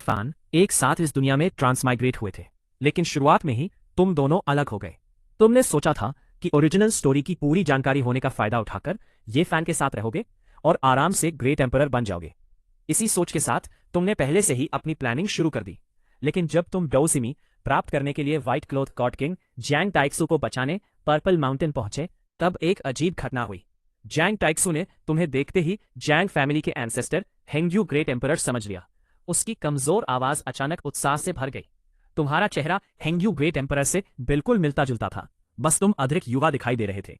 Fan एक साथ इस दुनिया में ट्रांसमाइग्रेट हुए थे, लेकिन शुरुआत में ही तुम दोनों अलग हो गए। तुमने सोचा था कि ओरिजिनल स्टोरी की पूरी जानकारी होने का फायदा उठाकर ये फैन के साथ रहोगे और आराम से ग्रेट एम्परर बन जाओगे। इसी सोच के साथ तुमने पहले से ही अपनी प्लानिंग शुरू कर दी। लेकिन जब तुम डोसिमी प्राप्त करने के लिए व्हाइट क्लॉथ गॉड किंग जैंग टाइक्सू को बचाने पर्पल माउंटेन पहुंचे, तब एक अजीब घटना हुई। जैंग टाइक्सू ने तुम्हें देखते ही जैंग फैमिली के एंसेस्टर हेंग्यू ग्रेट एम्परर समझ लिया। उसकी कमजोर आवाज अचानक उत्साह से भर गई। तुम्हारा चेहरा हेंग्यू ग्रेट एम्परर से बिल्कुल मिलता जुलता था, बस तुम अधिक युवा दिखाई दे रहे थे।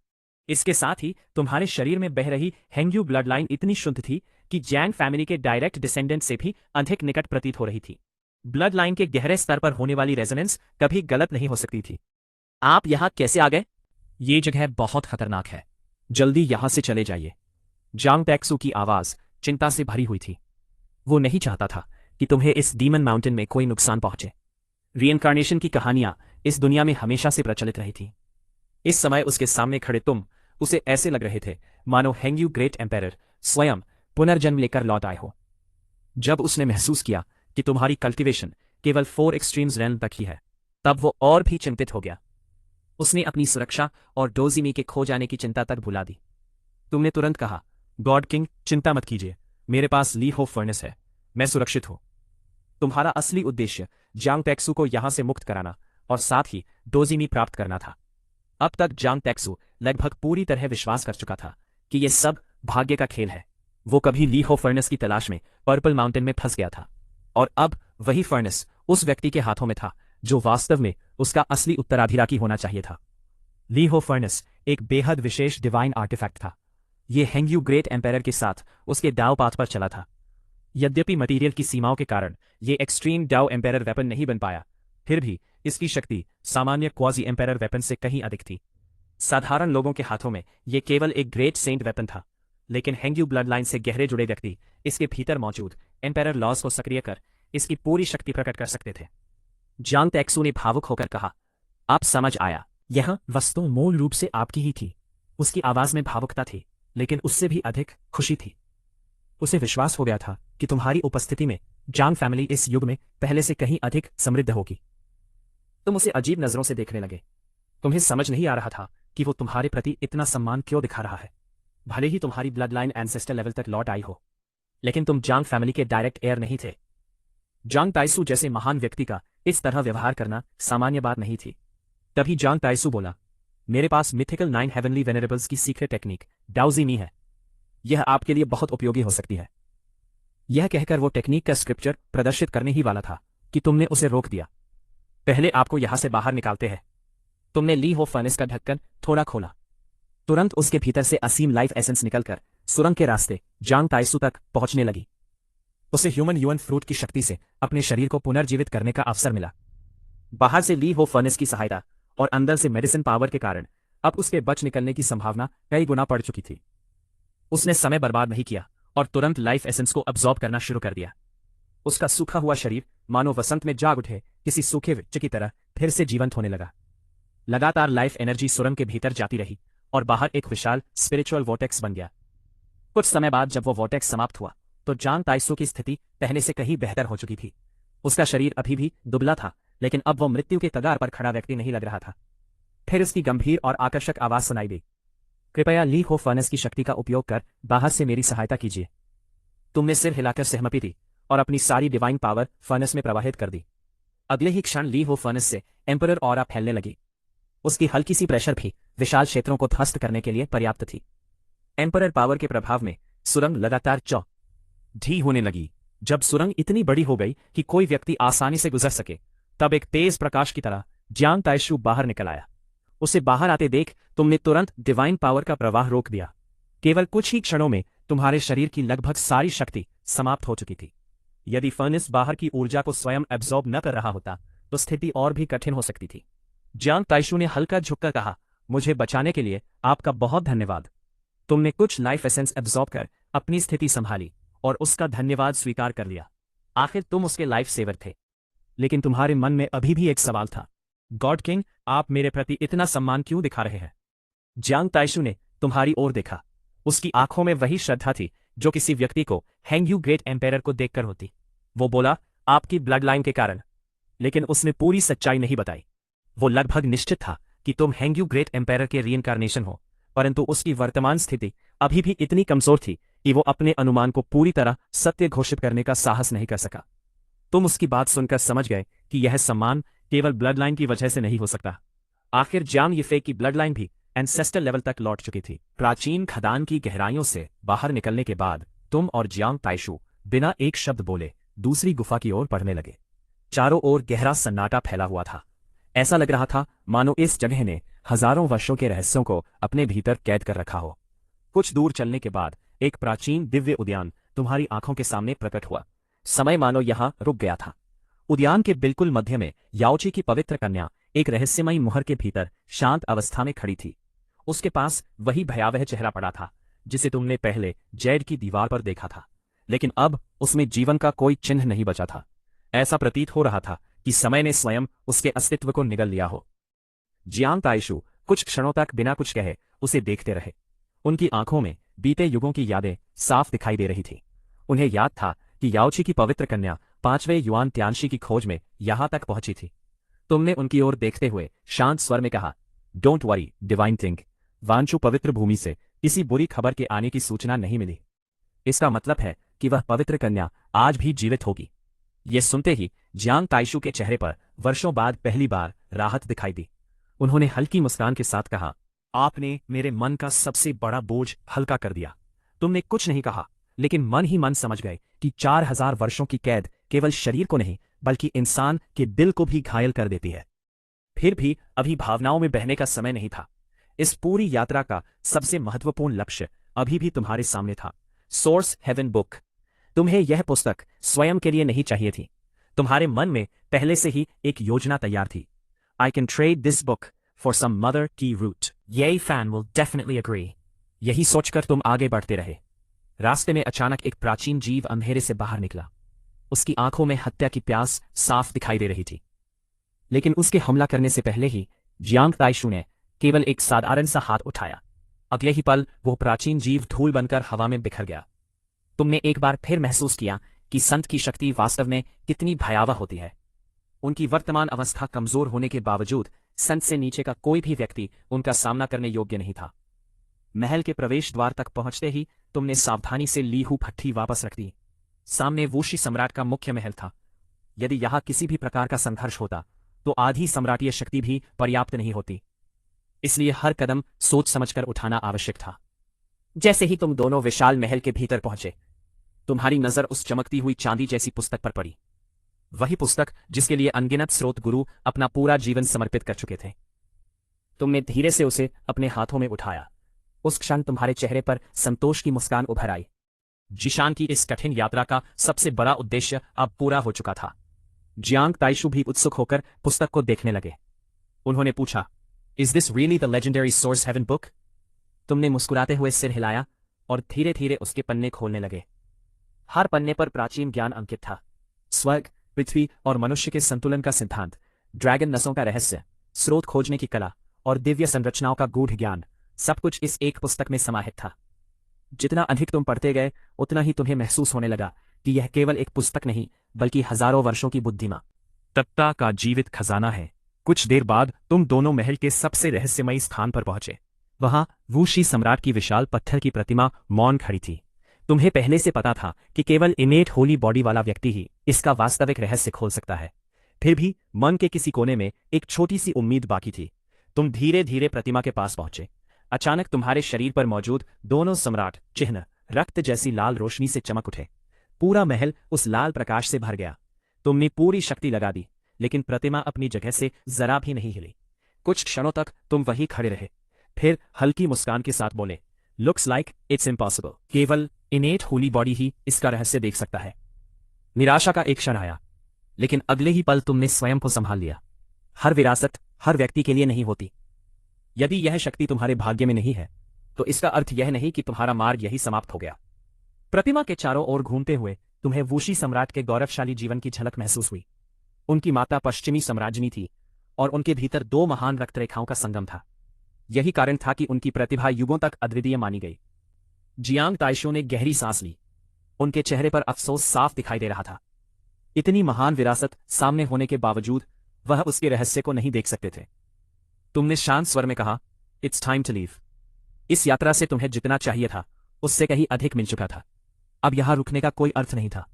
इसके साथ ही तुम्हारे शरीर में बह रही हेंग्यू ब्लड लाइन इतनी शुद्ध थी कि जैंग फैमिली के डायरेक्ट डिसेंडेंट से भी अधिक निकट प्रतीत हो रही थी। ब्लड लाइन के गहरे स्तर पर होने वाली रेजोनेंस कभी गलत नहीं हो सकती थी। आप यहां कैसे आ गए? ये जगह बहुत खतरनाक है, जल्दी यहां से चले जाइए। जांग टैक्सू की आवाज चिंता से भरी हुई थी। वो नहीं चाहता था कि तुम्हें इस डीमन माउंटेन में कोई नुकसान पहुंचे। रीइंकार्नेशन की कहानियां इस दुनिया में हमेशा से प्रचलित रही थी। इस समय उसके सामने खड़े तुम उसे ऐसे लग रहे थे मानो हेंग्यू ग्रेट एम्पेरर स्वयं पुनर्जन्म लेकर लौट आए हो। जब उसने महसूस किया कि तुम्हारी कल्टीवेशन केवल 4 एक्सट्रीम्स रेल्म तक ही है, तब वो और भी चिंतित हो गया। उसने अपनी सुरक्षा और डोजिमी के खो जाने की चिंता तक भुला दी। तुमने तुरंत कहा, गॉड किंग चिंता मत कीजिए, मेरे पास ली हो फर्नेस है, मैं सुरक्षित हूं। तुम्हारा असली उद्देश्य जांग टैक्सू को यहां से मुक्त कराना और साथ ही डोजिमी प्राप्त करना था। अब तक जांग टैक्सू लगभग पूरी तरह विश्वास कर चुका था कि यह सब भाग्य का खेल है। वो कभी ली हो फर्नेस की तलाश में पर्पल माउंटेन में फंस गया था, और अब वही फर्नेस उस व्यक्ति के हाथों में था जो वास्तव में उसका असली उत्तराधिकारी होना चाहिए था। ली हो फर्नेस एक बेहद विशेष डिवाइन आर्टिफैक्ट था। ये हेंग्यू ग्रेट एम्पेरर के साथ उसके डाउ पाथ पर चला था। यद्यपि मटीरियल की सीमाओं के कारण ये एक्सट्रीम डाउ एम्पेरर वेपन नहीं बन पाया, फिर भी इसकी शक्ति सामान्य क्वाजी एम्पेरर वेपन से कहीं अधिक थी। साधारण लोगों के हाथों में यह केवल एक ग्रेट सेंट वेपन था, लेकिन हेंग्यू ब्लड लाइन से गहरे जुड़े व्यक्ति इसके भीतर मौजूद एम्पेरर लॉज को सक्रिय कर इसकी पूरी शक्ति प्रकट कर सकते थे। जांग टैक्सू ने भावुक होकर कहा, आप समझ आया, यह वस्तु मूल रूप से आपकी ही थी। उसकी आवाज में भावुकता थी, लेकिन उससे भी अधिक खुशी थी। उसे विश्वास हो गया था कि तुम्हारी उपस्थिति में जांग फैमिली इस युग में पहले से कहीं अधिक समृद्ध होगी। तुम उसे अजीब नजरों से देखने लगे। तुम्हें समझ नहीं आ रहा था कि वो तुम्हारे प्रति इतना सम्मान क्यों दिखा रहा है। भले ही तुम्हारी ब्लड लाइन एंसेस्टर लेवल तक लौट आई हो, लेकिन तुम जांग फैमिली के डायरेक्ट एयर नहीं थे। जांग टाइसू जैसे महान व्यक्ति का इस तरह व्यवहार करना सामान्य बात नहीं थी। तभी जांग टाइसू बोला, मेरे पास मिथिकल 9 हेवनली वेनरेबल्स की सीक्रेट टेक्निक डाउजिमी है। यह आपके लिए बहुत उपयोगी हो सकती है। यह कहकर वो टेक्निक का स्क्रिप्चर प्रदर्शित करने ही वाला था कि तुमने उसे रोक दिया। पहले आपको यहां से बाहर निकालते हैं। तुमने ली हो फर्नेस का ढक्कन थोड़ा खोला। तुरंत उसके भीतर से असीम लाइफ एसेंस निकलकर सुरंग के रास्ते जांग टाइसू तक पहुंचने लगी। उसे ह्यूमन यूएन फ्रूट की शक्ति से अपने शरीर को पुनर्जीवित करने का अवसर मिला। बाहर से ली हो फर्नेस की सहायता और अंदर से मेडिसिन पावर के कारण अब उसके बच निकलने की संभावना कई गुना बढ़ चुकी थी। उसने समय बर्बाद नहीं किया और तुरंत लाइफ एसेंस को अब्सॉर्ब करना शुरू कर दिया। उसका सूखा हुआ शरीर मानो वसंत में जाग उठे किसी सूखे वृक्ष की तरह फिर से जीवंत होने लगा। लगातार लाइफ एनर्जी सुरंग के भीतर जाती रही और बाहर एक विशाल स्पिरिचुअल वोटेक्स बन गया। कुछ समय बाद जब वो वोटेक्स समाप्त हुआ तो जांग टाइसू की स्थिति पहले से कहीं बेहतर हो चुकी थी। उसका शरीर अभी भी दुबला था, लेकिन अब वो मृत्यु के कगार पर खड़ा व्यक्ति नहीं लग रहा था। फिर उसकी गंभीर और आकर्षक आवाज सुनाई दी, कृपया ली हो फर्नेस की शक्ति का उपयोग कर बाहर से मेरी सहायता कीजिए। तुमने सिर हिलाकर सहमति दी और अपनी सारी डिवाइन पावर फर्नेस में प्रवाहित कर दी। अगले ही क्षण ली हो फर्नेस से एम्परर ऑरा फैलने लगी। उसकी हल्की सी प्रेशर भी विशाल क्षेत्रों को ध्वस्त करने के लिए पर्याप्त थी। एम्परर पावर के प्रभाव में सुरंग लगातार ढी होने लगी। जब सुरंग इतनी बड़ी हो गई कि कोई व्यक्ति आसानी से गुजर सके, तब एक तेज प्रकाश की तरह जांग टाइसू बाहर निकल आया। उसे बाहर आते देख तुमने तुरंत डिवाइन पावर का प्रवाह रोक दिया। केवल कुछ ही क्षणों में तुम्हारे शरीर की लगभग सारी शक्ति समाप्त हो चुकी थी। यदि फर्नेस बाहर की ऊर्जा को स्वयं एब्जॉर्ब न कर रहा होता तो स्थिति और भी कठिन हो सकती थी। जांग टाइसू ने हल्का झुककर कहा, मुझे बचाने के लिए आपका बहुत धन्यवाद। तुमने कुछ लाइफ एसेंस एब्जॉर्ब कर अपनी स्थिति संभाली और उसका धन्यवाद स्वीकार कर लिया। आखिर तुम उसके लाइफ सेवर थे। लेकिन तुम्हारे मन में अभी भी एक सवाल था, गॉड किंग, आप मेरे प्रति इतना सम्मान क्यों दिखा रहे हैं? जांग टाइसू ने तुम्हारी ओर देखा। उसकी आंखों में वही श्रद्धा थी जो किसी व्यक्ति को हेंग्यू ग्रेट एम्पेरर को देखकर होती। वो बोला, आपकी ब्लड लाइन के कारण। लेकिन उसने पूरी सच्चाई नहीं बताई। वो लगभग निश्चित था कि तुम हेंग्यू ग्रेट एम्पायर के रीइंकार्नेशन हो, परंतु उसकी वर्तमान स्थिति अभी भी इतनी कमजोर थी कि वो अपने अनुमान को पूरी तरह सत्य घोषित करने का साहस नहीं कर सका। तुम उसकी बात सुनकर समझ गए कि यह सम्मान केवल ब्लड लाइन की वजह से नहीं हो सकता। आखिर जियांग यीफे की ब्लड लाइन भी एंसेस्टर लेवल तक लौट चुकी थी। प्राचीन खदान की गहराइयों से बाहर निकलने के बाद तुम और जियांग ताइशु बिना एक शब्द बोले दूसरी गुफा की ओर बढ़ने लगे। चारों ओर गहरा सन्नाटा फैला हुआ था। ऐसा लग रहा था मानो इस जगह ने हजारों वर्षों के रहस्यों को अपने भीतर कैद कर रखा हो। कुछ दूर चलने के बाद एक प्राचीन दिव्य उद्यान तुम्हारी आंखों के सामने प्रकट हुआ। समय मानो यहां रुक गया था। उद्यान के बिल्कुल मध्य में याओची की पवित्र कन्या एक रहस्यमयी मुहर के भीतर शांत अवस्था में खड़ी थी। उसके पास वही भयावह चेहरा पड़ा था जिसे तुमने पहले जेड की दीवार पर देखा था, लेकिन अब उसमें जीवन का कोई चिन्ह नहीं बचा था। ऐसा प्रतीत हो रहा था कि समय ने स्वयं उसके अस्तित्व को निगल लिया हो। जियांग ताइशु कुछ क्षणों तक बिना कुछ कहे उसे देखते रहे। उनकी आंखों में बीते युगों की यादें साफ दिखाई दे रही थी। उन्हें याद था कि याओची की पवित्र कन्या 5वें युआन त्यांशी की खोज में यहां तक पहुंची थी। तुमने उनकी ओर देखते हुए शांत स्वर में कहा, don't worry divine thing, Wanchu पवित्र भूमि से किसी बुरी खबर के आने की सूचना नहीं मिली। इसका मतलब है कि वह पवित्र कन्या आज भी जीवित होगी। ये सुनते ही जियांग ताइशु के चेहरे पर वर्षों बाद पहली बार राहत दिखाई दी। उन्होंने हल्की मुस्कान के साथ कहा, आपने मेरे मन का सबसे बड़ा बोझ हल्का कर दिया। तुमने कुछ नहीं कहा, लेकिन मन ही मन समझ गए कि 4000 वर्षों की कैद केवल शरीर को नहीं बल्कि इंसान के दिल को भी घायल कर देती है। फिर भी अभी भावनाओं में बहने का समय नहीं था। इस पूरी यात्रा का सबसे महत्वपूर्ण लक्ष्य अभी भी तुम्हारे सामने था, सोर्स हेवन बुक। तुम्हें यह पुस्तक स्वयं के लिए नहीं चाहिए थी। तुम्हारे मन में पहले से ही एक योजना तैयार थी। I can trade this book for some mother की रूट, ये फैन विल डेफिनेटली एग्री। यही सोचकर तुम आगे बढ़ते रहे। रास्ते में अचानक एक प्राचीन जीव अंधेरे से बाहर निकला। उसकी आंखों में हत्या की प्यास साफ दिखाई दे रही थी। लेकिन उसके हमला करने से पहले ही जियांग ताइशु ने केवल एक साधारण सा हाथ उठाया। अगले ही पल वो प्राचीन जीव धूल बनकर हवा में बिखर गया। तुमने एक बार फिर महसूस किया कि संत की शक्ति वास्तव में कितनी भयावह होती है। उनकी वर्तमान अवस्था कमजोर होने के बावजूद संत से नीचे का कोई भी व्यक्ति उनका सामना करने योग्य नहीं था। महल के प्रवेश द्वार तक पहुंचते ही तुमने सावधानी से ली हुई भट्ठी वापस रख दी। सामने वूशी सम्राट का मुख्य महल था। यदि यहां किसी भी प्रकार का संघर्ष होता तो आधी सम्राटीय शक्ति भी पर्याप्त नहीं होती। इसलिए हर कदम सोच समझकर उठाना आवश्यक था। जैसे ही तुम दोनों विशाल महल के भीतर पहुंचे, तुम्हारी नजर उस चमकती हुई चांदी जैसी पुस्तक पर पड़ी। वही पुस्तक जिसके लिए अनगिनत स्रोत गुरु अपना पूरा जीवन समर्पित कर चुके थे। तुमने धीरे से उसे अपने हाथों में उठाया। उस क्षण तुम्हारे चेहरे पर संतोष की मुस्कान उभर आई। जिशान की इस कठिन यात्रा का सबसे बड़ा उद्देश्य अब पूरा हो चुका था। जियांग ताइशु भी उत्सुक होकर पुस्तक को देखने लगे। उन्होंने पूछा, is this really the legendary source heaven book? तुमने मुस्कुराते हुए सिर हिलाया और धीरे धीरे उसके पन्ने खोलने लगे। हर पन्ने पर प्राचीन ज्ञान अंकित था। स्वर्ग, पृथ्वी और मनुष्य के संतुलन का सिद्धांत, ड्रैगन नसों का रहस्य, स्रोत खोजने की कला और दिव्य संरचनाओं का गूढ़ ज्ञान, सब कुछ इस एक पुस्तक में समाहित था। जितना अधिक तुम पढ़ते गए उतना ही तुम्हें महसूस होने लगा कि यह केवल एक पुस्तक नहीं बल्कि हजारों वर्षों की बुद्धिमा तत्ता का जीवित खजाना है। कुछ देर बाद तुम दोनों महल के सबसे रहस्यमयी स्थान पर पहुंचे। वहां वूशी सम्राट की विशाल पत्थर की प्रतिमा मौन खड़ी थी। तुम्हें पहले से पता था कि केवल इनेट होली बॉडी वाला व्यक्ति ही इसका वास्तविक रहस्य खोल सकता है। फिर भी मन के किसी कोने में एक छोटी सी उम्मीद बाकी थी। तुम धीरे धीरे प्रतिमा के पास पहुंचे। अचानक तुम्हारे शरीर पर मौजूद दोनों सम्राट चिन्ह रक्त जैसी लाल रोशनी से चमक उठे। पूरा महल उस लाल प्रकाश से भर गया। तुमने पूरी शक्ति लगा दी, लेकिन प्रतिमा अपनी जगह से जरा भी नहीं हिली। कुछ क्षणों तक तुम वहीं खड़े रहे। फिर हल्की मुस्कान के साथ बोले, लुक्स लाइक इट्स इम्पॉसिबल। केवल इनेट होली बॉडी ही इसका रहस्य देख सकता है। निराशा का एक क्षण आया, लेकिन अगले ही पल तुमने स्वयं को संभाल लिया। हर विरासत हर व्यक्ति के लिए नहीं होती। यदि यह शक्ति तुम्हारे भाग्य में नहीं है तो इसका अर्थ यह नहीं कि तुम्हारा मार्ग यही समाप्त हो गया। प्रतिमा के चारों ओर घूमते हुए तुम्हें वूशी सम्राट के गौरवशाली जीवन की झलक महसूस हुई। उनकी माता पश्चिमी सम्राज्ञी थी और उनके भीतर दो महान रक्तरेखाओं का संगम था। यही कारण था कि उनकी प्रतिभा युगों तक अद्वितीय मानी गई। जियांग ताइशु ने गहरी सांस ली। उनके चेहरे पर अफसोस साफ दिखाई दे रहा था। इतनी महान विरासत सामने होने के बावजूद वह उसके रहस्य को नहीं देख सकते थे। तुमने शांत स्वर में कहा, इट्स टाइम टू लीव। इस यात्रा से तुम्हें जितना चाहिए था उससे कहीं अधिक मिल चुका था। अब यहां रुकने का कोई अर्थ नहीं था।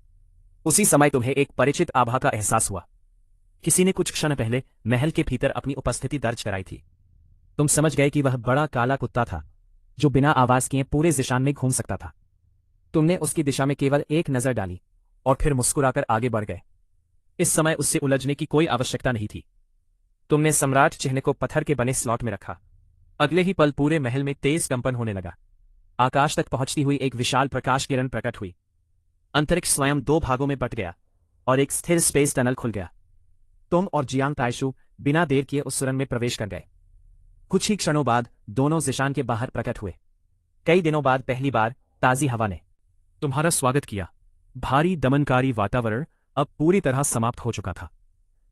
उसी समय तुम्हें एक परिचित आभा का एहसास हुआ। किसी ने कुछ क्षण पहले महल के भीतर अपनी उपस्थिति दर्ज कराई थी। तुम समझ गए कि वह बड़ा काला कुत्ता था जो बिना आवाज किए पूरे जिशान में घूम सकता था। तुमने उसकी दिशा में केवल एक नजर डाली और फिर मुस्कुराकर आगे बढ़ गए। इस समय उससे उलझने की कोई आवश्यकता नहीं थी। तुमने सम्राट चिन्ह को पत्थर के बने स्लॉट में रखा। अगले ही पल पूरे महल में तेज कंपन होने लगा। आकाश तक पहुंचती हुई एक विशाल प्रकाश किरण प्रकट हुई। अंतरिक्ष स्वयं दो भागों में बट गया और एक स्थिर स्पेस टनल खुल गया। तुम और जियांग ताइशु बिना देर किए उस सुरंग में प्रवेश कर गए। कुछ ही क्षणों बाद दोनों जिशान के बाहर प्रकट हुए। कई दिनों बाद पहली बार ताजी हवा ने तुम्हारा स्वागत किया। भारी दमनकारी वातावरण अब पूरी तरह समाप्त हो चुका था।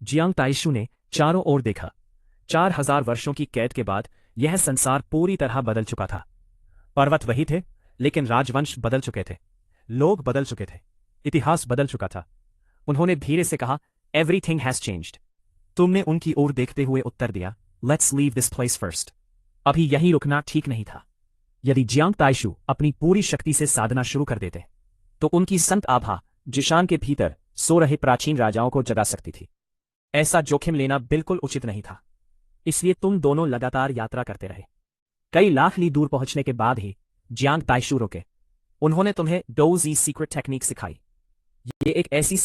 जियांग ताइशु ने चारों ओर देखा। 4000 वर्षों की कैद के बाद यह संसार पूरी तरह बदल चुका था। पर्वत वही थे, लेकिन राजवंश बदल चुके थे, लोग बदल चुके थे, इतिहास बदल चुका था। उन्होंने धीरे से कहा, एवरीथिंग हैज चेंज्ड। तुमने उनकी ओर देखते हुए उत्तर दिया, let's leave this place first. अभी यहीं रुकना ठीक नहीं था। यदि जियांग ताइशु अपनी पूरी शक्ति से साधना शुरू कर देते तो उनकी संत आभा जिशान के भीतर सो रहे प्राचीन राजाओं को जगा सकती थी। ऐसा जोखिम लेना बिल्कुल उचित नहीं था। इसलिए तुम दोनों लगातार यात्रा करते रहे। कई लाख ली दूर पहुंचने के बाद ही जियांग ताइशु रुके। उन्होंने तुम्हें डोजी सीक्रेट टेक्निक सिखाई। ये एक ऐसी